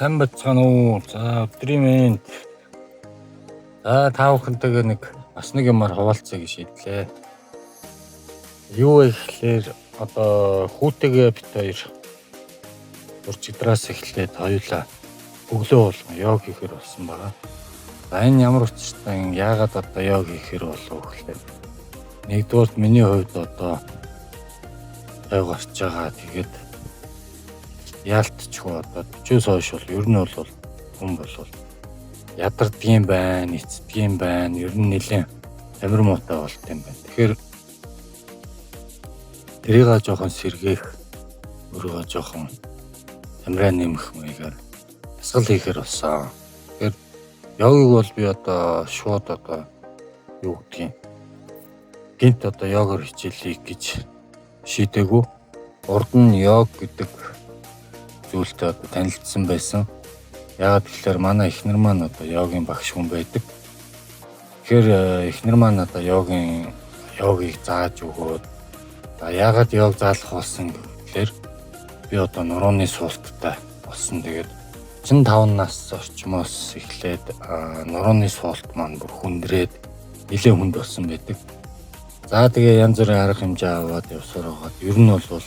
сайн бацгаана уу. За өдрийн мэнд. Та бүхэнтэйгээ бас нэг юмар хуваалцъя гэж шийдлээ. Юу вэ гэхлээр одоо хүүтэйгээ бит хоёр урчигдраас эхлээд хоёулаа өглөө болгон йог хийхээр болсон байгаа. За энэ ямар учиртай яагаад одоо йог хийхээр болов гэхлээр нэгдүгээрт миний хувьд одоо йог орж байгаа. Тэгээд яалтчгүй одоо 40-с хойш бол ер нь бол хүн бол ядардгийн байна, эцдгийн байна, ер нь нэлээд амир муутай болт юм байна. Тэгэхээр тэрийг жоохон сэргээх, өөрийгөө жоохон амираа нэмэх маягаар дасгал хийхээр болсон. Тэгэхээр йогыг бол би одоо шууд юу гэдгийг гинт одоо йогоор хичээлийг гэж шийдээгүй. Урд нь йог гэдэг зүйлтэй танилцсан байсан. Яагаад гэвэл манай эхнэр маань одоо йогийн багш хүн байдаг. Тэгэхээр эхнэр маань одоо йогыг зааж өгөөд яагаад йог заалах болсон гэхээр би одоо нурууны суулттай болсон. Тэгээд 35 нас орчмоос эхлээд нурууны суулт маань бүр хүндрээд нэлээд хүнд болсон байдаг. За тэгээ янз бүрийн арга хэмжээ аваад явсаар байгаад ер нь бол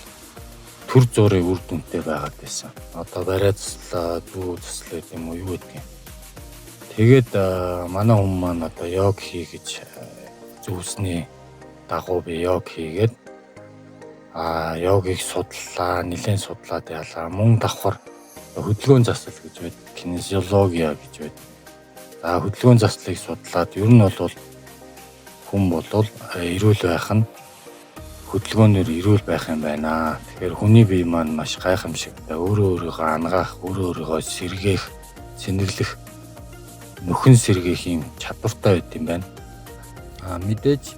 төр зургийн үр дүнтэй байгаад байсан. Одоо барай заслаа, дүү заслаа юм уу юу гэдгийг. Тэгээд манай хүн маань одоо йог хий гэж зөвсний дагуу би йог хийгээд йогийг судлаа, нэлээд судлаад яалаа. Мөн давхар хөдөлгөөн засал гэж байдаг, кинезиология гэж байдаг. За хөдөлгөөн заслыг судлаад ер нь бол хүн бол эрүүл байх нь хөдөлгөөнөөр эрүүл байх юм байна. Тэгэхээр хүний бие маань маш гайхамшигтай, өөрийгөө ангаах, өөрийгөө сэргээх, сэнэрлэх, нөхөн сэргээх юм чадвартай байт юм байна. Мэдээж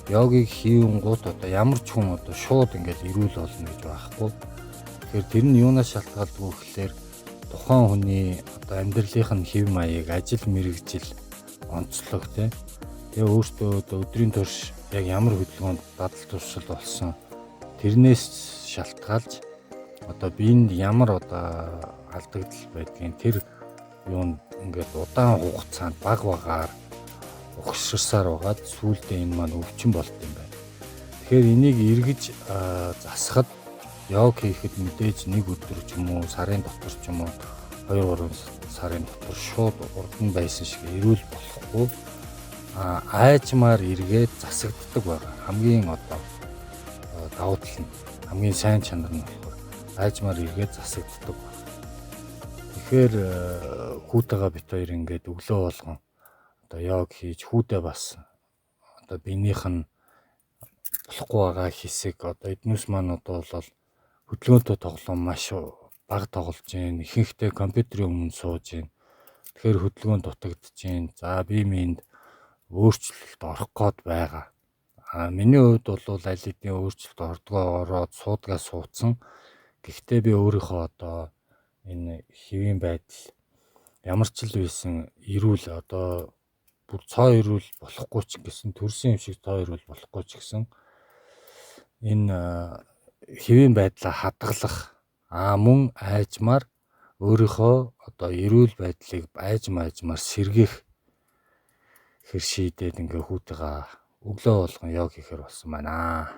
йогийг хийвэн гут одоо ямар ч хүн одоо шууд ингээд эрүүл болно гэж байхгүй. Тэгэхээр тэр нь юунаас шалтгаалдаг вэ гэхээр тухайн хүний одоо амьдралынх нь хэв маяг, ажил мэргэжил, онцлог тийм. Тэгээ өөртөө өдрийн турш яг ямар хөдөлгөөнд дадал туршил болсон тэрнээс шалтгаалж одоо биед ямар алдагдал байдгийг тэр юунд ингээд удаан хугацаанд баг багаар угширсаар байгаад сүүлдээ энэ маань өвчин болт юм байна. Тэгэхээр энийг эргэж засахад йог хийхэд мэдээж нэг өдөр ч юм уу сарын дотор ч юм уу 2-3 сарын дотор шууд урдан байсан шиг эрүүл болохгүй айжмаар эргээд засагддаг байгаа. Хамгийн давуу тал нь хамгийн сайн чанар нь болохоор айжмаар эргээд засагддаг байна. Тэгэхээр хүүтэйгээ бит хоёр ингээд өглөө болгон одоо йог хийж хүүтэй бас одоо биенийх нь болохгүй байгаа хэсэг одоо эднүс маань одоо бол хөдөлгөөнтэй тоглоом маш бага тоглож гин, ихэнхдээ компьютерийн өмнө сууж гин. Тэгэхээр хөдөлгөөн дутагдж гин. За бие минь өөрчлөлт орох гээд байгаа. Миний хувьд бол аль хэдийн өөрчлөлт ороод суудгаа суудсан. Гэхдээ би өөрийнхөө одоо энэ хэвийн байдал ямар ч л байсан эрүүл одоо бүр цоо эрүүл болохгүй ч гэсэн төрсөн юм шиг цоо эрүүл болохгүй ч гэсэн энэ хэвийн байдлаа хадгалах мөн айжмаар өөрийнхөө одоо эрүүл байдлыг айжмаар сэргээх хэр шийдээд ингээ хүүтэйгээ өглөө болгон йог хийхээр болсон байна.